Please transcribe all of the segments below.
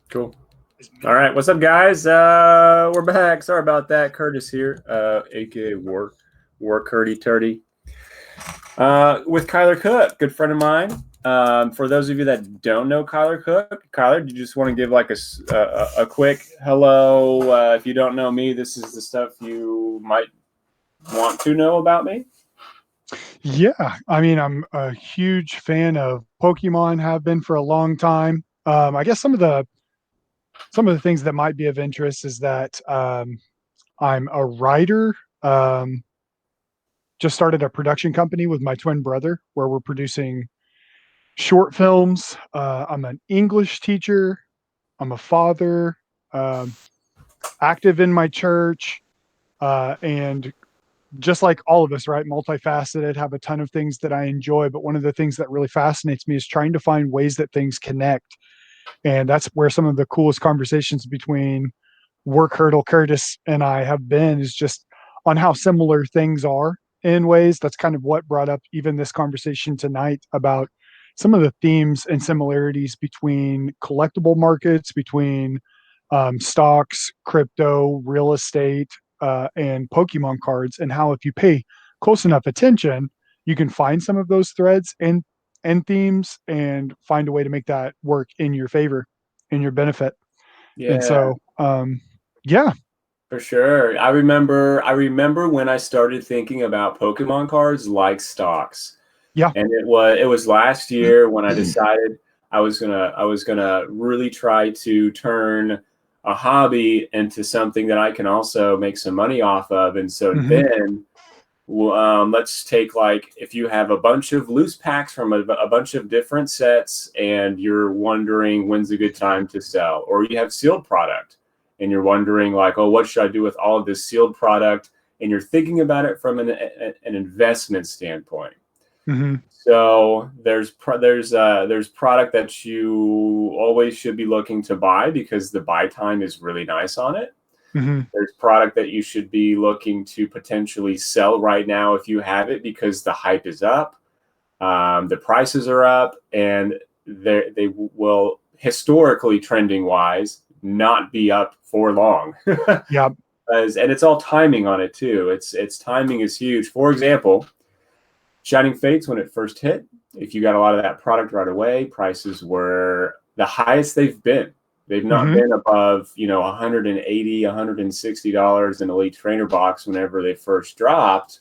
Cool. All right, what's up, guys? We're back. Sorry about that. Curtis here, aka War Curdy Turdy, with Kyler Cook, good friend of mine. For those of you that don't know Kyler Cook, Kyler, do you just want to give like a quick hello? If you don't know me, this is the stuff you might want to know about me. Yeah, I mean, I'm a huge fan of Pokemon, have been for a long time. I guess some of the things that might be of interest is that I'm a writer. Just started a production company with my twin brother where we're producing short films. I'm an English teacher. I'm a father, um, active in my church, and just like all of us, right? Multifaceted, have a ton of things that I enjoy. But one of the things that really fascinates me is trying to find ways that things connect. And that's where some of the coolest conversations between Work Hurdle Curtis and I have been, is just on how similar things are in ways. That's kind of what brought up even this conversation tonight about some of the themes and similarities between collectible markets, between stocks, crypto, real estate, and Pokemon cards, and how if you pay close enough attention, you can find some of those threads and themes and find a way to make that work in your favor, in your benefit. And Yeah, so, yeah, for sure. I remember when I started thinking about Pokemon cards like stocks. yeah, And it was last year when I decided I was gonna really try to turn a hobby into something that I can also make some money off of. And so hmm then, let's take, like, if you have a bunch of loose packs from a bunch of different sets and you're wondering when's a good time to sell, or you have sealed product and you're wondering, like, oh, what should I do with all of this sealed product? And you're thinking about it from an investment standpoint. hmm So there's product that you always should be looking to buy because the buy time is really nice on it. hmm There's product that you should be looking to potentially sell right now if you have it because the hype is up, the prices are up, and they will, historically trending wise, not be up for long. yeah, And it's all timing on it too. It's timing is huge. For example, Shining Fates, when it first hit, if you got a lot of that product right away, prices were the highest they've been. They've not hmm been above, 180, $160 in Elite Trainer box whenever they first dropped.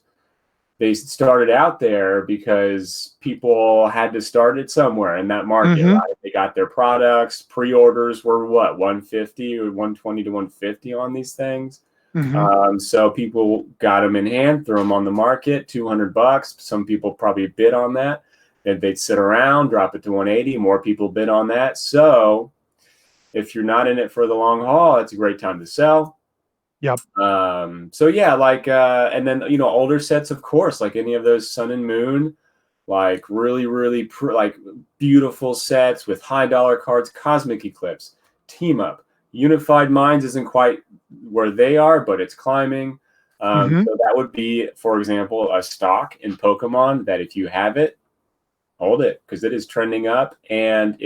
They started out there because people had to start it somewhere in that market, hmm right? They got their products. Pre-orders were what, 150 or 120 to 150 on these things. hmm So people got them in hand, threw them on the market, $200. Some people probably bid on that. Then they'd sit around, drop it to 180. More people bid on that. So if you're not in it for the long haul, it's a great time to sell. yep, So yeah, like, and then, older sets, of course, like any of those Sun and Moon, like really, really like beautiful sets with high dollar cards, Cosmic Eclipse, Team Up. Unified Minds isn't quite where they are, but it's climbing. hmm So that would be, for example, a stock in Pokemon that if you have it, hold it because it is trending up. And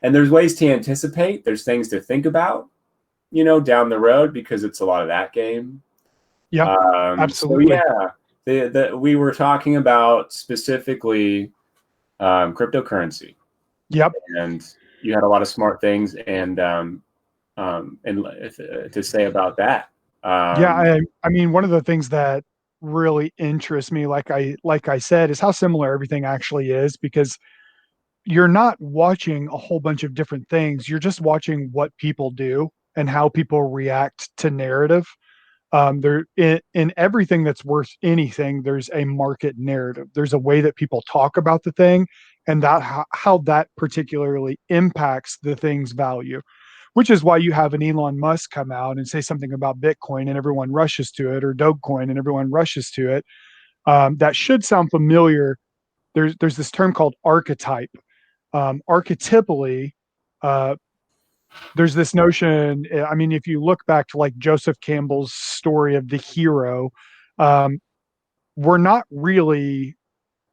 there's ways to anticipate, there's things to think about, down the road because it's a lot of that game. yeah, So absolutely, yeah, we were talking about specifically cryptocurrency, yep, and you had a lot of smart things and to say about that. yeah. Um, I mean, one of the things that really interests me, like I said, is how similar everything actually is, because you're not watching a whole bunch of different things. You're just watching what people do and how people react to narrative. There in everything that's worth anything, there's a market narrative. There's a way that people talk about the thing, and that how that particularly impacts the thing's value. Which is why you have an Elon Musk come out and say something about Bitcoin and everyone rushes to it, or Dogecoin and everyone rushes to it. That should sound familiar. There's this term called archetype. Archetypally, uh, there's this notion. I mean, if you look back to like Joseph Campbell's story of the hero, um, we're not really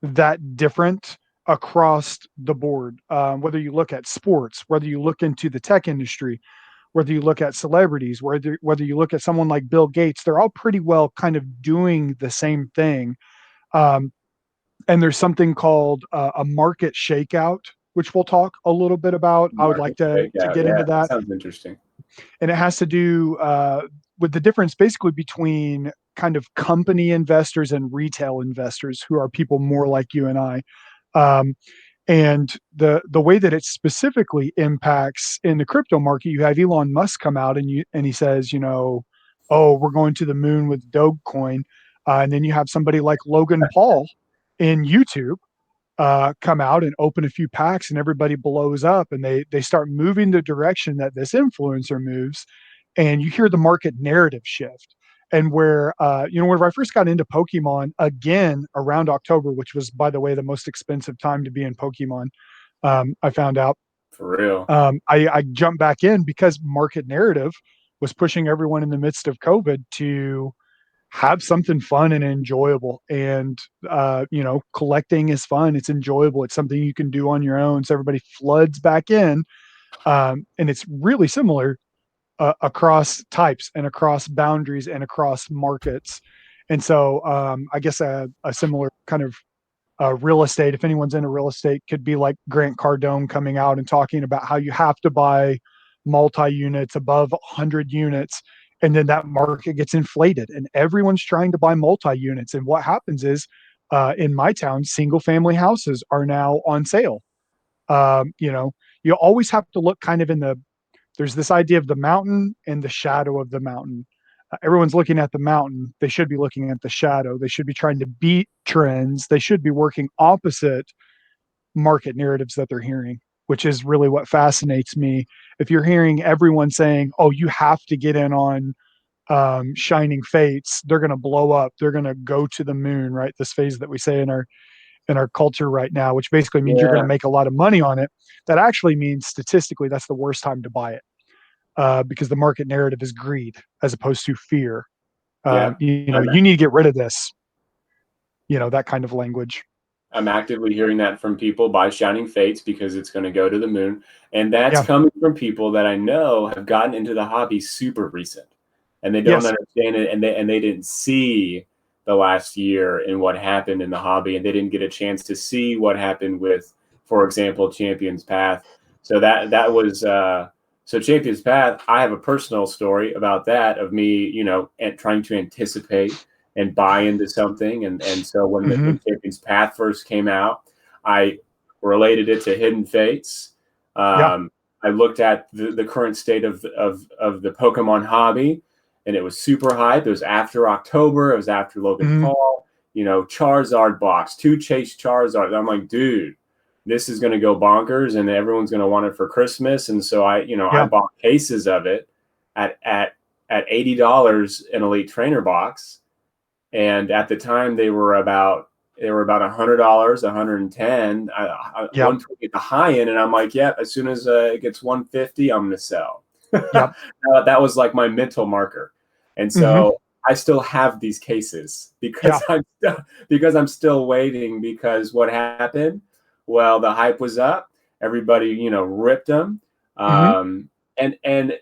that different across the board. Whether you look at sports, whether you look into the tech industry, whether you look at celebrities, whether you look at someone like Bill Gates, they're all pretty well kind of doing the same thing. Um, and there's something called a market shakeout, which we'll talk a little bit about. I would like Market to shakeout. get Yeah, into that that, sounds interesting. and it has to do with the difference basically between kind of company investors and retail investors, who are people more like you and I. Um, and the way that it specifically impacts in the crypto market, you have Elon Musk come out and he says, oh, we're going to the moon with Dogecoin, and then you have somebody like Logan Paul in YouTube come out and open a few packs, and everybody blows up, and they start moving the direction that this influencer moves, and you hear the market narrative shift. And where whenever I first got into Pokemon again around October, which was, by the way, the most expensive time to be in Pokemon, I found out. For real. I jumped back in because market narrative was pushing everyone in the midst of COVID to have something fun and enjoyable. And collecting is fun. It's enjoyable. It's something you can do on your own. So everybody floods back in, and it's really similar across types and across boundaries and across markets. And so I guess a similar kind of real estate, if anyone's into real estate, could be like Grant Cardone coming out and talking about how you have to buy multi units above 100 units. And then that market gets inflated and everyone's trying to buy multi units. And what happens is in my town, single family houses are now on sale. You always have to look kind of there's this idea of the mountain and the shadow of the mountain. Everyone's looking at the mountain. They should be looking at the shadow. They should be trying to beat trends. They should be working opposite market narratives that they're hearing, which is really what fascinates me. If you're hearing everyone saying, oh, you have to get in on shining fates, they're going to blow up, they're going to go to the moon, right? This phase that we say in our culture right now, which basically means you're going to Yeah, make a lot of money on it. That actually means statistically that's the worst time to buy it, because the market narrative is greed as opposed to fear. yeah. I'm You need to get rid of this, that kind of language. I'm actively hearing that from people, buy Shining Fates because it's going to go to the moon. And that's Yeah. coming from people that I know have gotten into the hobby super recent and they don't Yes. understand it, and they didn't see the last year and what happened in the hobby, and they didn't get a chance to see what happened with, for example, Champion's Path. So that was so Champion's Path. I have a personal story about that, of me, trying to anticipate and buy into something. And so Hmm. when Champion's Path first came out, I related it to Hidden Fates. Yeah. I looked at the current state of the Pokemon hobby, and it was super hype. It was after October. It was after Logan Hmm. Paul. Charizard box, 2 Chase Charizard. I'm like, dude, this is going to go bonkers, and everyone's going to want it for Christmas. And so I Yeah. bought cases of it at $80 an Elite Trainer box, and at the time they were about $100, 110, Yep. 120 at the high end, and I'm like, yeah, as soon as it gets 150, I'm gonna sell. Yep. That was like my mental marker, and Hmm. so I still have these cases Yeah. because I'm still waiting, because what happened? Well, the hype was up, everybody ripped them, Hmm. and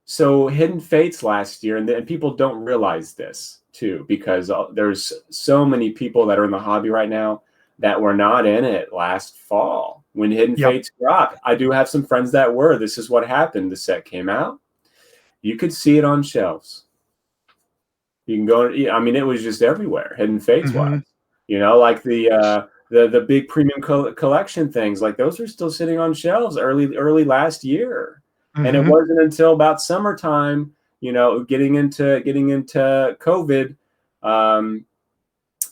so Hidden Fates last year, and people don't realize this too, because there's so many people that are in the hobby right now that were not in it last fall when Hidden Yep. Fates dropped. I do have some friends that were. This is what happened. The set came out. You could see it on shelves. You can go. I mean, it was just everywhere. Hidden Fates was. Hmm. Like the big premium collection things, like those are still sitting on shelves early last year, and it Hmm. wasn't until about summertime, getting into COVID, um,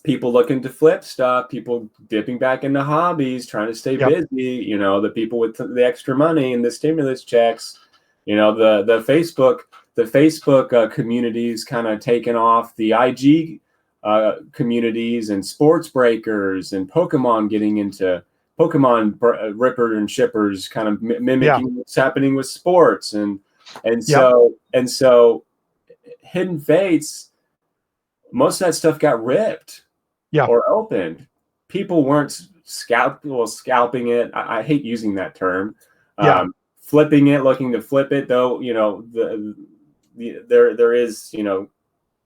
people looking to flip stuff, people dipping back into hobbies, trying to stay Yep. busy. The people with the extra money and the stimulus checks. The Facebook communities kind of taken off. The IG communities and sports breakers and Pokemon getting into ripper and shippers, kind of Yeah. mimicking what's happening with sports, and Yep. so Hidden Fates, most of that stuff got ripped Yeah. or opened. People weren't scalping it. I hate using that term. Yeah. Flipping it, looking to flip it, though. There is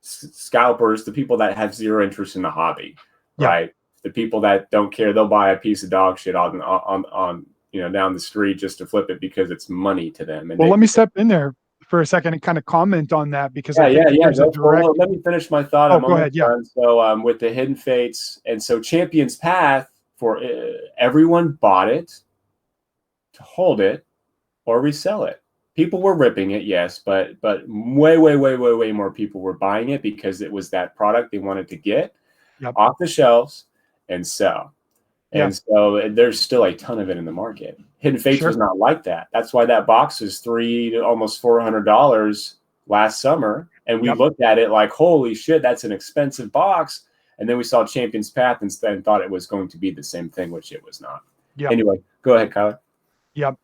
scalpers, the people that have zero interest in the hobby, Yep. right? The people that don't care, they'll buy a piece of dog shit on down the street just to flip it because it's money to them. And Well, let me step in there for a second and kind of comment on that, because I think that there's a Go for direct. it. Let me finish my thought. Oh, I'm go ahead. almost Yeah. done. So with the hidden fates, and so Champion's Path for everyone bought it to hold it or resell it. People were ripping it, yes, but way more people were buying it because it was that product they wanted to get Yep. off the shelves and sell. Yeah. And so there's still a ton of it in the market. Hidden Fates Sure. was not like that. That's why that box was $300 to almost $400 last summer. And we Yep. looked at it like, holy shit, that's an expensive box. And then we saw Champion's Path instead and thought it was going to be the same thing, which it was not. Yep. Anyway, go ahead, Kyler. Yep.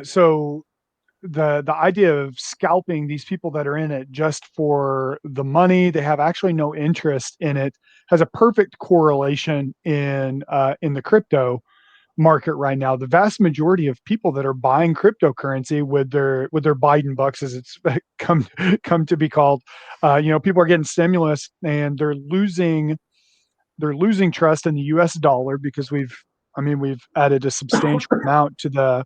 So the idea of scalping these people that are in it just for the money, they have actually no interest in it, has a perfect correlation in the crypto market right now. The vast majority of people that are buying cryptocurrency with their Biden bucks, as it's come to be called, people are getting stimulus and they're losing trust in the U.S. dollar, because we've added a substantial amount to the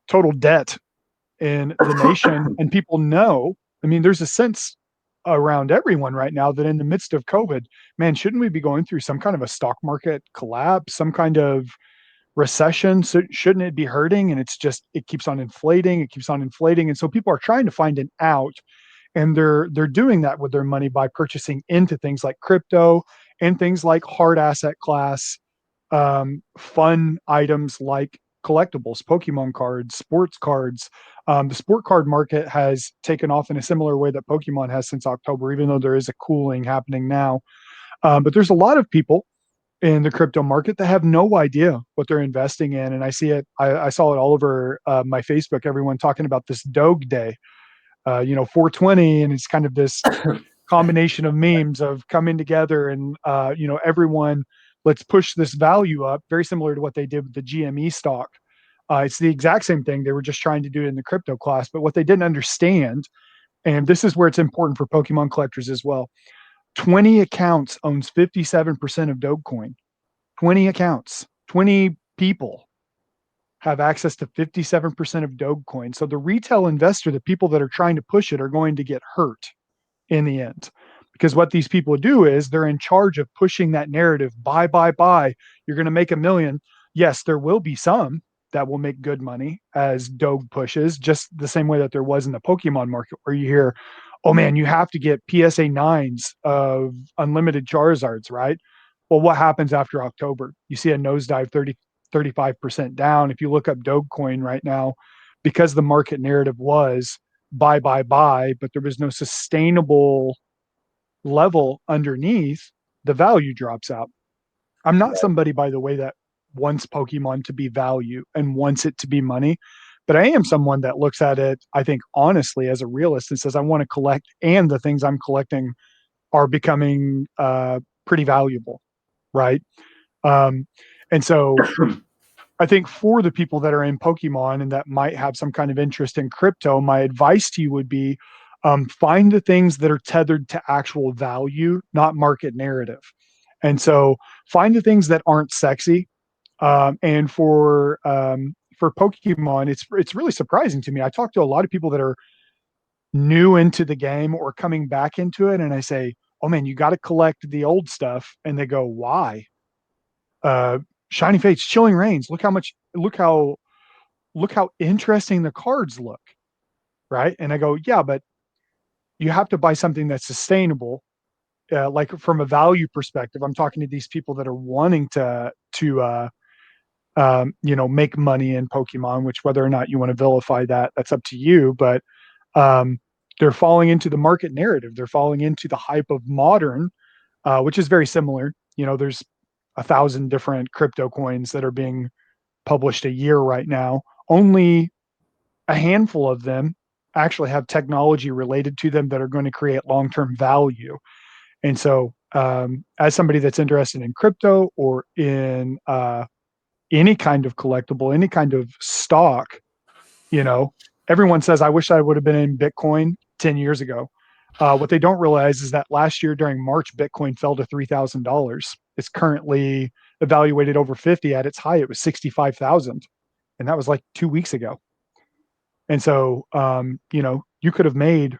total debt in the nation. And people know, there's a sense around everyone right now that in the midst of COVID, man, shouldn't we be going through some kind of a stock market collapse, some kind of recession? So shouldn't it be hurting? And it keeps on inflating, and so people are trying to find an out, and they're doing that with their money by purchasing into things like crypto and things like hard asset class, fun items like collectibles, Pokemon cards, sports cards. The sport card market has taken off in a similar way that Pokemon has since October, even though there is a cooling happening now. But there's a lot of people in the crypto market that have no idea what they're investing in. And I see it, I saw it all over my Facebook, everyone talking about this Doge Day, 420. And it's kind of this combination of memes of coming together and, everyone, let's push this value up, very similar to what they did with the GME stock. It's the exact same thing. They were just trying to do it in the crypto class, but what they didn't understand, and this is where it's important for Pokemon collectors as well, 20 accounts owns 57% of Dogecoin. 20 accounts, 20 people have access to 57% of Dogecoin. So the retail investor, the people that are trying to push it, are going to get hurt in the end. Because what these people do is they're in charge of pushing that narrative, buy. You're going to make $1 million. Yes, there will be some that will make good money as Doge pushes, just the same way that there was in the Pokemon market, where you hear, oh man, you have to get PSA 9s of unlimited Charizards, right? Well, what happens after October? You see a nosedive 35% down. If you look up Dogecoin right now, because the market narrative was buy, but there was no sustainable level underneath, the value drops out. I'm not somebody, by the way, that wants Pokemon to be value and wants it to be money, but I am someone that looks at it, I think, honestly, as a realist, and says, I want to collect, and the things I'm collecting are becoming pretty valuable, right? Um, and so I think for the people that are in Pokemon and that might have some kind of interest in crypto, my advice to you would be, find the things that are tethered to actual value, not market narrative. And so find the things that aren't sexy. And for Pokemon, it's really surprising to me. I talk to a lot of people that are new into the game or coming back into it, and I say, "Oh man, you got to collect the old stuff." And they go, "Why?" Uh, Shiny Fates, Chilling Reigns. Look how interesting the cards look, right? And I go, yeah, but you have to buy something that's sustainable. Like from a value perspective, I'm talking to these people that are wanting to make money in Pokemon. Which, whether or not you want to vilify that, that's up to you. But um, they're falling into the market narrative. They're falling into the hype of modern, which is very similar. There's 1,000 different crypto coins that are being published a year right now. Only a handful of them actually have technology related to them that are going to create long-term value. And so as somebody that's interested in crypto or in any kind of collectible, any kind of stock, you know, everyone says, I wish I would have been in Bitcoin 10 years ago. What they don't realize is that last year during March, Bitcoin fell to $3,000. It's currently evaluated over 50. At its high, it was 65,000. And that was like 2 weeks ago. And so, you could have made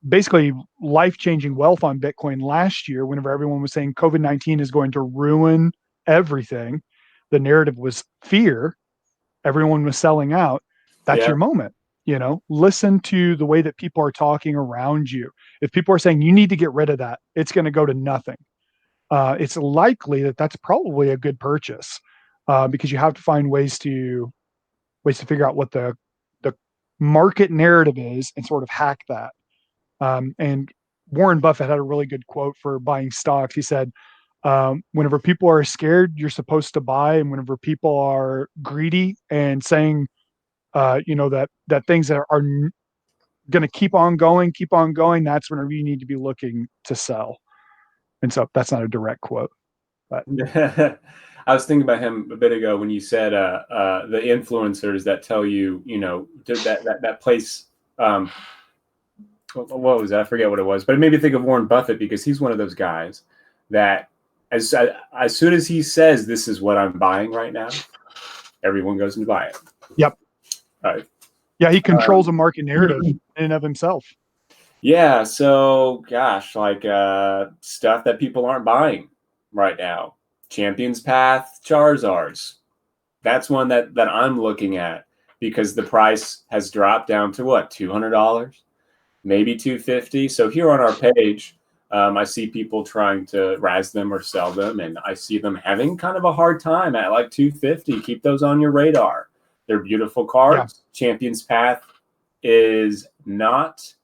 basically life-changing wealth on Bitcoin last year whenever everyone was saying COVID-19 is going to ruin everything. The narrative was fear. Everyone was selling out. That's Yeah. your moment. Listen to the way that people are talking around you. If people are saying you need to get rid of that, it's going to go to nothing. It's likely that that's probably a good purchase, because you have to find ways to figure out what the market narrative is and sort of hack that. And Warren Buffett had a really good quote for buying stocks. He said, whenever people are scared, you're supposed to buy, and whenever people are greedy and saying, that things are going to keep on going, that's whenever you need to be looking to sell. And so that's not a direct quote, but I was thinking about him a bit ago when you said the influencers that tell you, that place. What was that? I forget what it was, but it made me think of Warren Buffett because he's one of those guys that as soon as he says this is what I'm buying right now, everyone goes and buy it. yep. Right. Yeah, he controls a market narrative in and of himself. Yeah. So, gosh, like stuff that people aren't buying right now. Champions Path Charizards. That's one that I'm looking at because the price has dropped down to what, $200, maybe $250. So here on our page, I see people trying to razz them or sell them, and I see them having kind of a hard time at like $250. Keep those on your radar. They're beautiful Yeah. cards. Champions Path is not.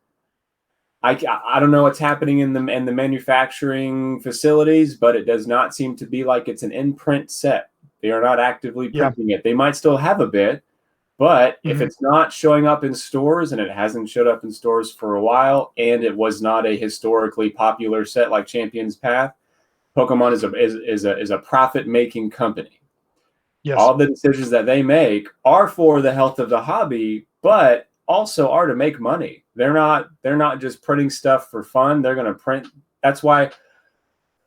I don't know what's happening in the manufacturing facilities, but it does not seem to be like it's an in-print set. They are not actively Yeah. printing it. They might still have a bit, but if Mhm. it's not showing up in stores, and it hasn't showed up in stores for a while, and it was not a historically popular set like Champions Path, Pokemon is a profit-making company. Yes. All the decisions that they make are for the health of the hobby, but also are to make money. They're not just printing stuff for fun. They're going to print. That's why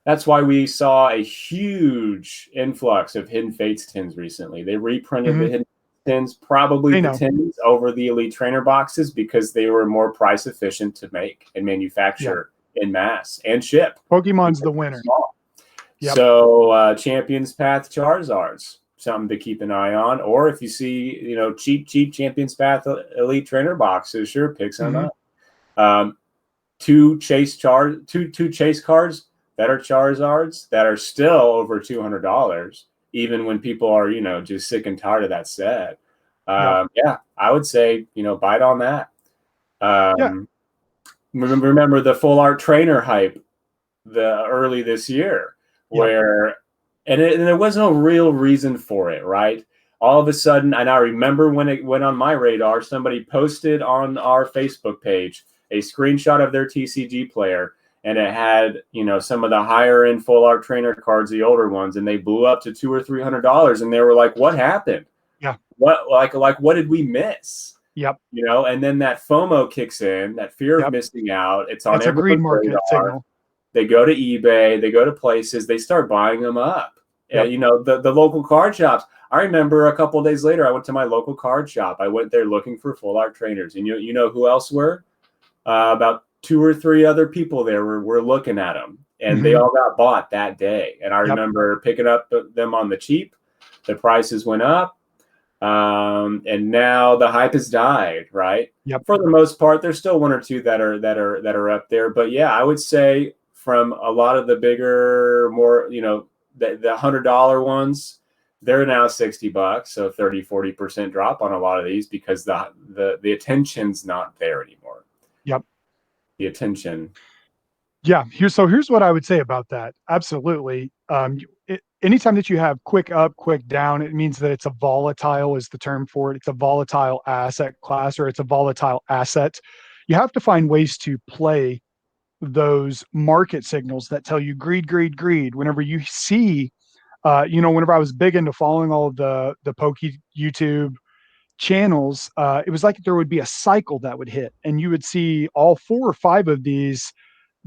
we saw a huge influx of Hidden Fates tins recently. They reprinted the Mhm. Hidden tins, probably I the know. tins over the Elite Trainer boxes because they were more price efficient to make and Yeah. manufacture in mass and ship Pokemon's because the they're winner. small. Yep. So Champions Path Charizards, something to keep an eye on. Or if you see, cheap Champions Path Elite Trainer boxes, sure, pick some Mhm. up. Um, two chase cards that are Charizards that are still over $200, even when people are, just sick and tired of that set. Yep. Yeah, I would say, bite on that. Yeah. Um, remember the full art trainer hype the early this year, Yep. where and there was no real reason for it, right? All of a sudden, and I remember when it went on my radar, somebody posted on our Facebook page a screenshot of their TCG player, and it had some of the higher end full art trainer cards, the older ones, and they blew up to $200 or $300, and they were like, "What happened? Yeah. What what did we miss?" Yep. And then that FOMO kicks in, that fear of Yep. missing out. It's on That's a greed everyone's market radar. signal. They go to eBay, they go to places, they start buying them up. Yep. The local card shops. I remember a couple of days later, I went to my local card shop. I went there looking for full art trainers, and you know who else were? About two or three other people there were looking at them, and they Mhm. all got bought that day. And I Yep. remember picking up them on the cheap. The prices went up, and now the hype has died. Right. Yep. For the most part, there's still one or two that are up there. But yeah, I would say from a lot of the bigger, more the $100 ones, they're now $60. So 30-40% drop on a lot of these because the attention's not there anymore. Yep. The attention. Yeah. Here's what I would say about that. Absolutely. Anytime that you have quick up, quick down, it means that it's a volatile is the term for it. It's a volatile asset class, or it's a volatile asset. You have to find ways to play those market signals that tell you greed, greed, greed. Whenever you see, whenever I was big into following all of the Poke YouTube channels, it was like there would be a cycle that would hit, and you would see all 4 or 5 of these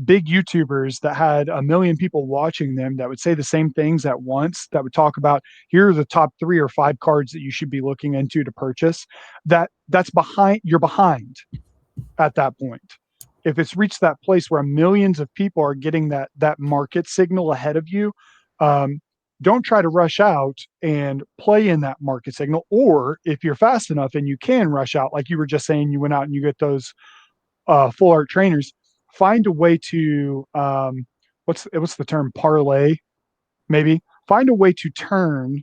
big YouTubers that had a million people watching them that would say the same things at once, that would talk about, here are the top 3 or 5 cards that you should be looking into to purchase. You're behind at that point. If it's reached that place where millions of people are getting that market signal ahead of you, um, don't try to rush out and play in that market signal. Or if you're fast enough and you can rush out, like you were just saying, you went out and you get those full art trainers, find a way to what's the term, parlay, maybe find a way to turn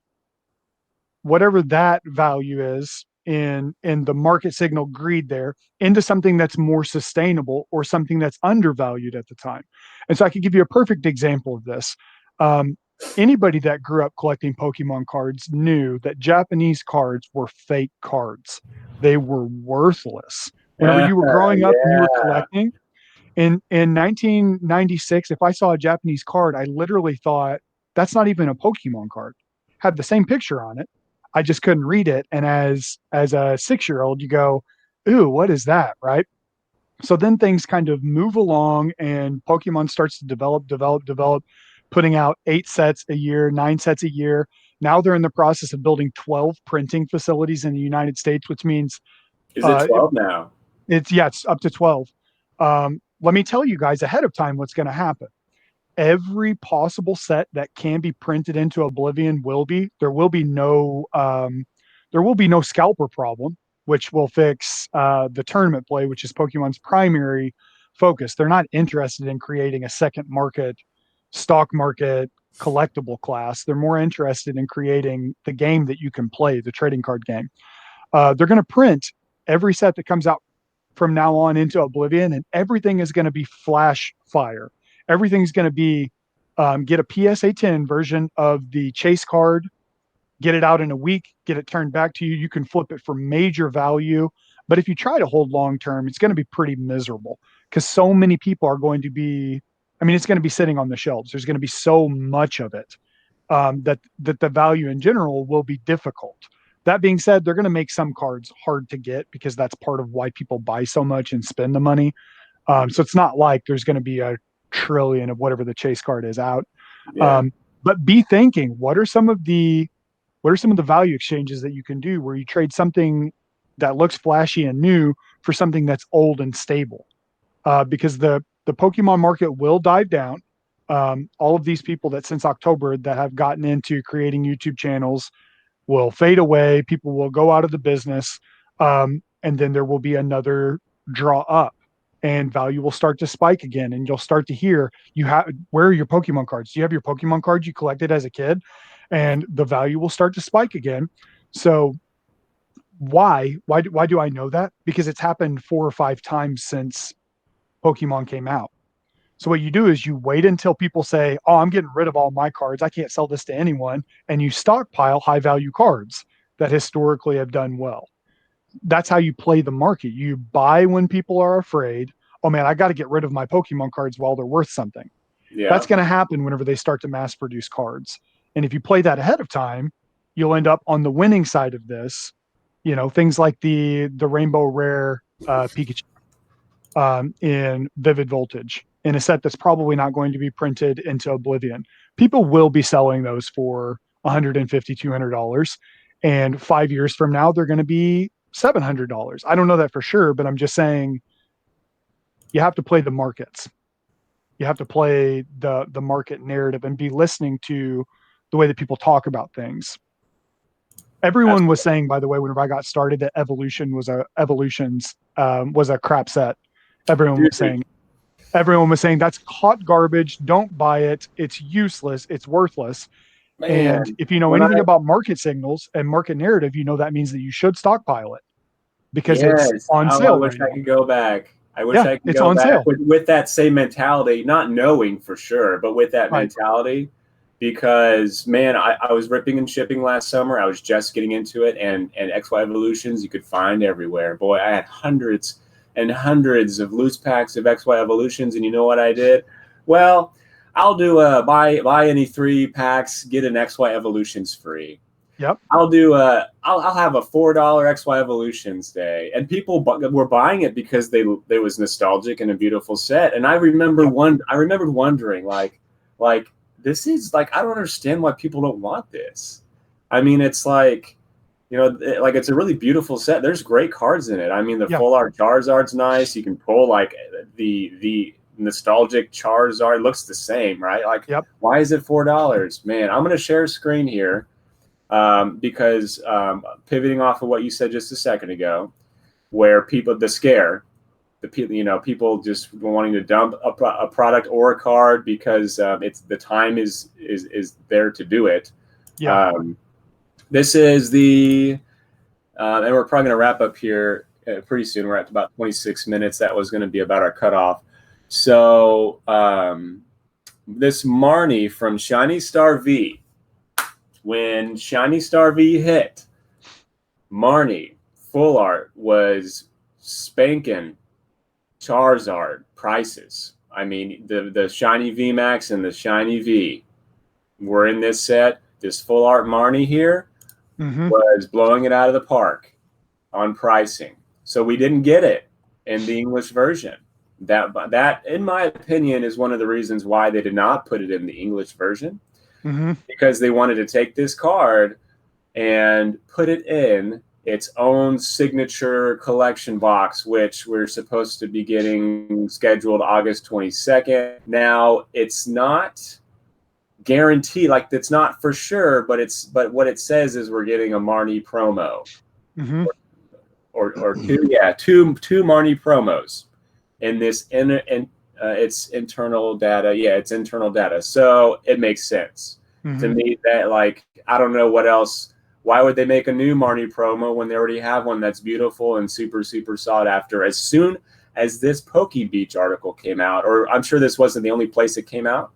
whatever that value is in the market signal greed there into something that's more sustainable or something that's undervalued at the time. And so I could give you a perfect example of this. Um, Anybody that grew up collecting Pokemon cards knew that Japanese cards were fake cards. They were worthless. Whenever you were growing up and you were Yeah. collecting, in 1996, if I saw a Japanese card, I literally thought, that's not even a Pokemon card. Had the same picture on it. I just couldn't read it. And as a 6-year-old, you go, ooh, what is that? Right. So then things kind of move along and Pokemon starts to develop, putting out 8 sets a year, 9 sets a year. Now they're in the process of building 12 printing facilities in the United States, which means Is it uh, 12 now? it's up to 12. Let me tell you guys ahead of time what's going to happen. Every possible set that can be printed into Oblivion will be. There will be no scalper problem, which will fix the tournament play, which is Pokemon's primary focus. They're not interested in creating a second market, stock market collectible class. They're more interested in creating the game that you can play, the trading card game. They're going to print every set that comes out from now on into Oblivion, and everything is going to be flash fire. Everything's going to be get a PSA 10 version of the chase card, get it out in a week, get it turned back to you. You can flip it for major value. But if you try to hold long term, it's going to be pretty miserable because so many people are going to be, I mean, it's going to be sitting on the shelves. There's going to be so much of it that the value in general will be difficult. That being said, they're going to make some cards hard to get because that's part of why people buy so much and spend the money. So it's not like there's going to be a trillion of whatever the chase card is out. Yeah. But be thinking, what are some of the value exchanges that you can do where you trade something that looks flashy and new for something that's old and stable? Because the Pokemon market will dive down. All of these people that since October that have gotten into creating YouTube channels will fade away. People will go out of the business, and then there will be another draw up, and value will start to spike again. And you'll start to hear, where are your Pokemon cards? Do you have your Pokemon cards you collected as a kid? And the value will start to spike again. So why do I know that? Because it's happened 4 or 5 times since Pokemon came out. So what you do is you wait until people say, "Oh, I'm getting rid of all my cards. I can't sell this to anyone," and you stockpile high value cards that historically have done well. That's how you play the market. You buy when people are afraid. Oh man, I got to get rid of my Pokemon cards while they're worth something. Yeah. That's going to happen whenever they start to mass produce cards. And if you play that ahead of time, you'll end up on the winning side of this. Things like the rainbow rare Pikachu in Vivid Voltage in a set that's probably not going to be printed into Oblivion. People will be selling those for $150, $200. And 5 years from now, they're going to be $700. I don't know that for sure, but I'm just saying you have to play the markets. You have to play the market narrative and be listening to the way that people talk about things. Everyone was Absolutely. saying, by the way, whenever I got started, that Evolutions was a crap set. Everyone was Dude, saying Everyone was saying that's hot garbage. Don't buy it. It's useless. It's worthless. And man, if you know when anything I about market signals and market narrative, you know that means that you should stockpile it because it's yes, on oh, I sale wish right I now. could go back. I wish Yeah, I could it's go on back sale. with that same mentality, not knowing for sure, but with that Right. mentality. Because man, I was ripping and shipping last summer. I was just getting into it, and XY evolutions you could find everywhere. Boy, I had hundreds and hundreds of loose packs of XY Evolutions. And you know what I did? Well, I'll do a buy any 3 packs, get an XY Evolutions free. Yep. I'll have a $4 XY Evolutions day, and people were buying it because they was nostalgic and a beautiful set. And I remember Yep. I remembered wondering like this is like, I don't understand why people don't want this. I mean, it's like, like it's a really beautiful set. There's great cards in it. I mean, the Yeah. full art Charizard's nice. You can pull like the nostalgic Charizard, looks the same, right? Like, Yep. why is it $4? Man, I'm gonna share a screen here because pivoting off of what you said just a second ago, where the scare, the people, people just wanting to dump a product or a card because it's the time is there to do it. Yeah. This is the and we're probably going to wrap up here pretty soon. We're at about 26 minutes. That was going to be about our cutoff. So this Marnie from Shiny Star V, when Shiny Star V hit, Marnie full art was spanking Charizard prices. I mean, the Shiny V Max and the Shiny V were in this set. This full art Marnie here was blowing it out of the park on pricing. So we didn't get it in the English version. That, in my opinion, is one of the reasons why they did not put it in the English version, because they wanted to take this card and put it in its own signature collection box, which we're supposed to be getting scheduled August 22nd. Now, it's not guaranteed, like it's not for sure, but what it says is we're getting a Marnie promo. Or two Marnie promos in this it's internal data. Yeah, it's internal data. So it makes sense to me that, like, I don't know what else. Why would they make a new Marnie promo when they already have one that's beautiful and super, super sought after? As soon as this Poke Beach article came out, or I'm sure this wasn't the only place it came out,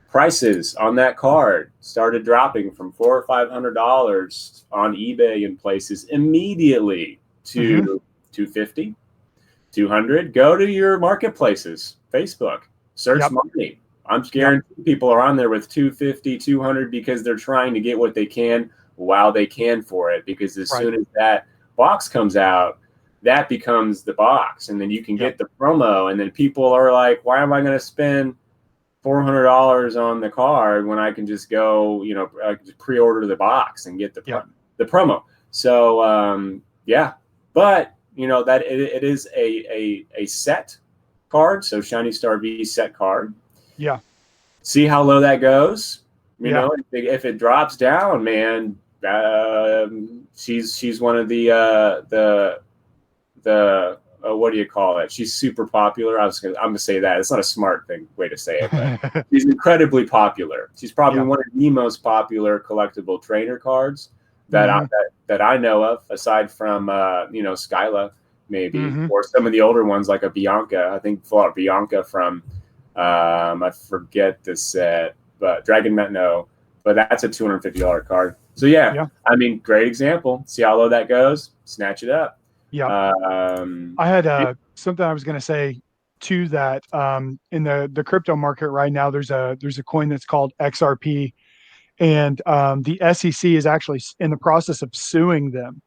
prices on that card started dropping from $400 or $500 on eBay and places immediately to $250, $200. Go to your marketplaces, Facebook, search Marnie. I'm guaranteed people are on there with $250, $200 because they're trying to get what they can while they can for it. Because as soon as that box comes out, that becomes the box, and then you can get the promo. And then people are like, "Why am I going to spend $400 on the card when I can just go, pre-order the box and get the promo?" So but that it is a set card. So Shiny Star V set card. Yeah. See how low that goes. If it drops down, man, she's one of the what do you call it? She's super popular. I'm gonna say that. It's not a smart way to say it, but she's incredibly popular. She's probably one of the most popular collectible trainer cards that I know of, aside from Skyla maybe, or some of the older ones like a Bianca. I think full out Bianca from I forget the set, but Dragon Metno. But that's a $250 card. So I mean, great example. See how low that goes? Snatch it up. Yeah. I had something I was going to say too, that in the crypto market right now, there's a coin that's called XRP, and the SEC is actually in the process of suing them.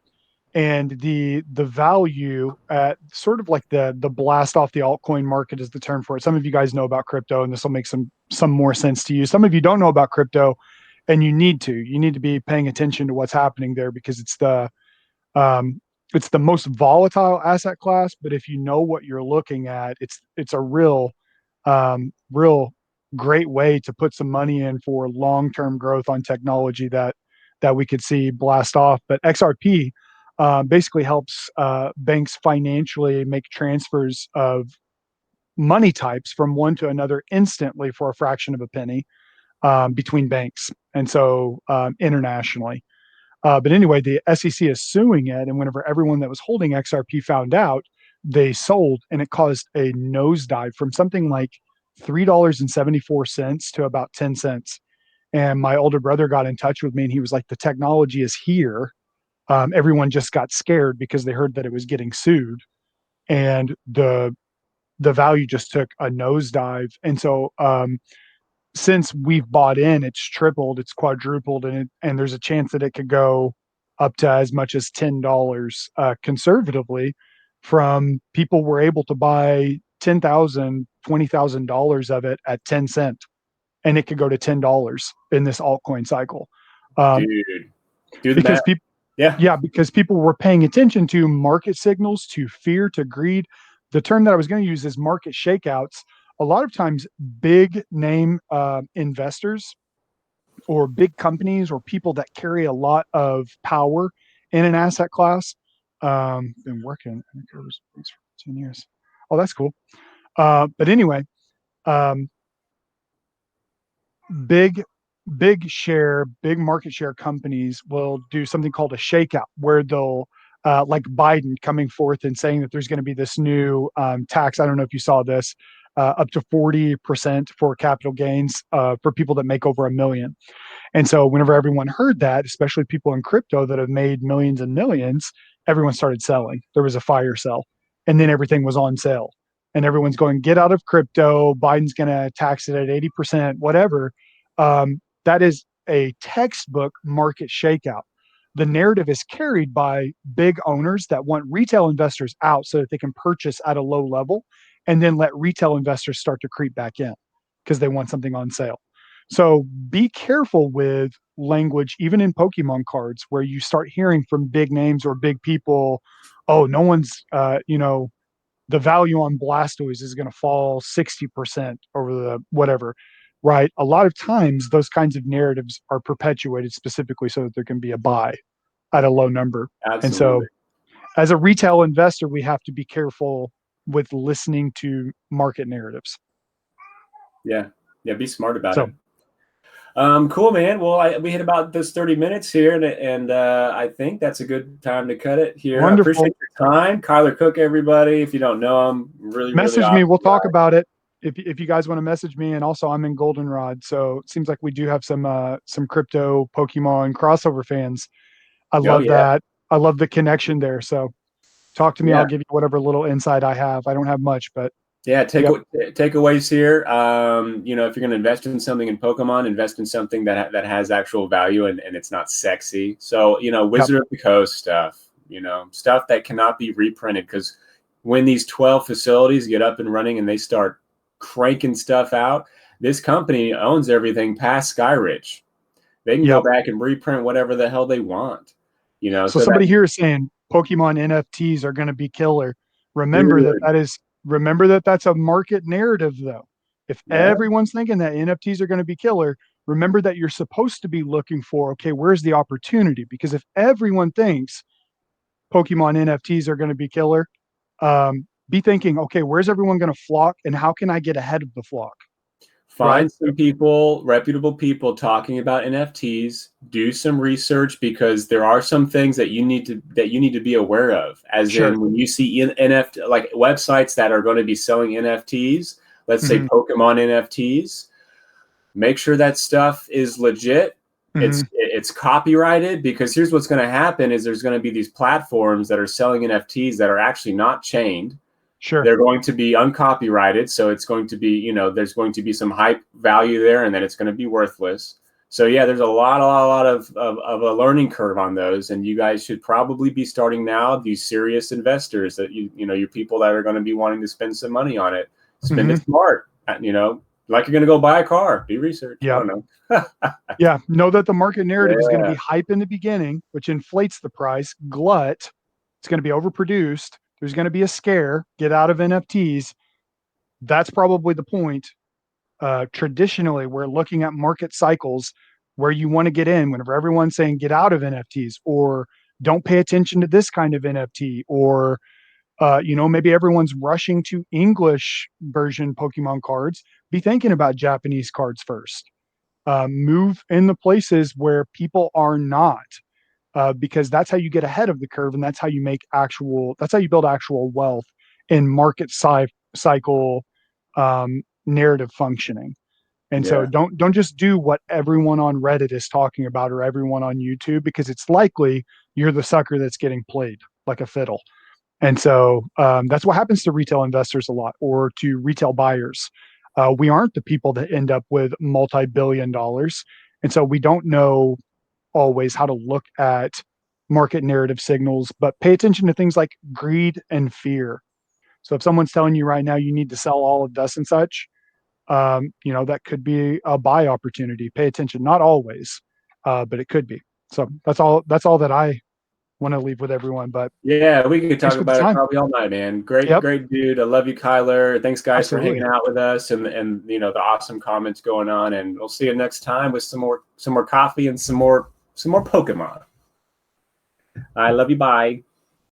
And the value at sort of like the blast off the altcoin market is the term for it. Some of you guys know about crypto, and this will make some more sense to you. Some of you don't know about crypto, and you need to be paying attention to what's happening there, because it's the most volatile asset class. But if you know what you're looking at, it's a real great way to put some money in for long-term growth on technology that we could see blast off. But XRP basically helps banks financially make transfers of money types from one to another instantly for a fraction of a penny between banks, and so internationally. But anyway, the SEC is suing it, and whenever everyone that was holding XRP found out, they sold, and it caused a nosedive from something like $3.74 to about 10 cents. And my older brother got in touch with me, and he was like, "The technology is here." Everyone just got scared because they heard that it was getting sued, and the value just took a nosedive. And so since we've bought in, it's tripled, it's quadrupled, and there's a chance that it could go up to as much as $10 conservatively. From people were able to buy 10,000, $20,000 of it at 10 cent, and it could go to $10 in this altcoin cycle. Um, Dude, do the because math. people, Yeah. yeah, because people were paying attention to market signals, to fear, to greed. The term that I was going to use is market shakeouts. A lot of times, big name investors or big companies or people that carry a lot of power in an asset class. Been working for 10 years. Oh, that's cool. But anyway, um, big big market share companies will do something called a shakeout, where they'll like Biden coming forth and saying that there's going to be this new tax. I don't know if you saw this, up to 40% for capital gains for people that make over 1 million. And so whenever everyone heard that, especially people in crypto that have made millions and millions, everyone started selling. There was a fire sale, and then everything was on sale. And everyone's going, get out of crypto. Biden's going to tax it at 80%, whatever. That is a textbook market shakeout. The narrative is carried by big owners that want retail investors out so that they can purchase at a low level, and then let retail investors start to creep back in because they want something on sale. So be careful with language, even in Pokemon cards, where you start hearing from big names or big people, oh, no one's, the value on Blastoise is going to fall 60% over the whatever, right? A lot of times, those kinds of narratives are perpetuated specifically so that there can be a buy at a low number. And so, Absolutely. as a retail investor, we have to be careful with listening to market narratives. Yeah. Yeah. Be smart about it. So, Cool, man. Well, we hit about this 30 minutes here, and I think that's a good time to cut it here. I wonderful. appreciate your time. Kyler Cook, everybody. If you don't know him, really, really Message me. awesome We'll talk guy. about it if you guys want to message me. And also, I'm in Goldenrod, so it seems like we do have some crypto Pokemon crossover fans. I Oh, love yeah. that. I love the connection there. So talk to me. I'll Yeah. give you whatever little insight I have. I don't have much, but Yeah, yep, takeaways here. If you're going to invest in something in Pokemon, invest in something that has actual value and it's not sexy. So, yep, Wizard of the Coast stuff, stuff that cannot be reprinted, because when these 12 facilities get up and running and they start cranking stuff out, this company owns everything past Skyridge. They can go yep. back and reprint whatever the hell they want, So so that, somebody here is saying Pokemon NFTs are going to be killer. Remember that dude, remember that that's a market narrative though. If yeah, everyone's thinking that NFTs are going to be killer, remember that you're supposed to be looking for, okay, where's the opportunity? Because if everyone thinks Pokemon NFTs are going to be killer, be thinking, okay, where's everyone going to flock and how can I get ahead of the flock? Right? find some people, reputable people talking about NFTs, do some research, because there are some things that you need to be aware of. As Sure. in, when you see NFT, like websites that are going to be selling NFTs, let's say Hmm. Pokemon NFTs, make sure that stuff is legit. Hmm. It's copyrighted, because here's what's going to happen is there's going to be these platforms that are selling NFTs that are actually not chained. Sure. They're going to be uncopyrighted, so it's going to be, there's going to be some hype value there, and then it's going to be worthless. So yeah, there's a lot of a learning curve on those, and you guys should probably be starting now. These serious investors that you people that are going to be wanting to spend some money on it, spend Hmm. it smart. Like you're going to go buy a car. Do research. I Yeah. don't know. Yeah. Know that the market narrative is going to be Yeah, hype in the beginning, which inflates the price. Glut. It's going to be overproduced. There's going to be a scare. Get out of NFTs. That's probably the point. Traditionally, we're looking at market cycles where you want to get in whenever everyone's saying get out of NFTs or don't pay attention to this kind of NFT, or maybe everyone's rushing to English version Pokemon cards. Be thinking about Japanese cards first. Move in the places where people are not, because that's how you get ahead of the curve, and that's how you that's how you build actual wealth in market cycle narrative functioning. And so yeah. don't just do what everyone on Reddit is talking about or everyone on YouTube, because it's likely you're the sucker that's getting played like a fiddle. And so that's what happens to retail investors a lot, or to retail buyers. We aren't the people that end up with multi-billion dollars. And so we don't know always how to look at market narrative signals, but pay attention to things like greed and fear. So if someone's telling you right now you need to sell all of thus and such, that could be a buy opportunity. Pay attention. Not always, but it could be. So that's all. That's all that I want to leave with everyone. But Yeah, we could thanks talk for the about it time. probably all night, man. Great, Yep, great dude. I love you, Kyler. Thanks, guys, for hanging absolutely. out with us and the awesome comments going on. And we'll see you next time with some more coffee and some more Pokemon. I love you. Bye.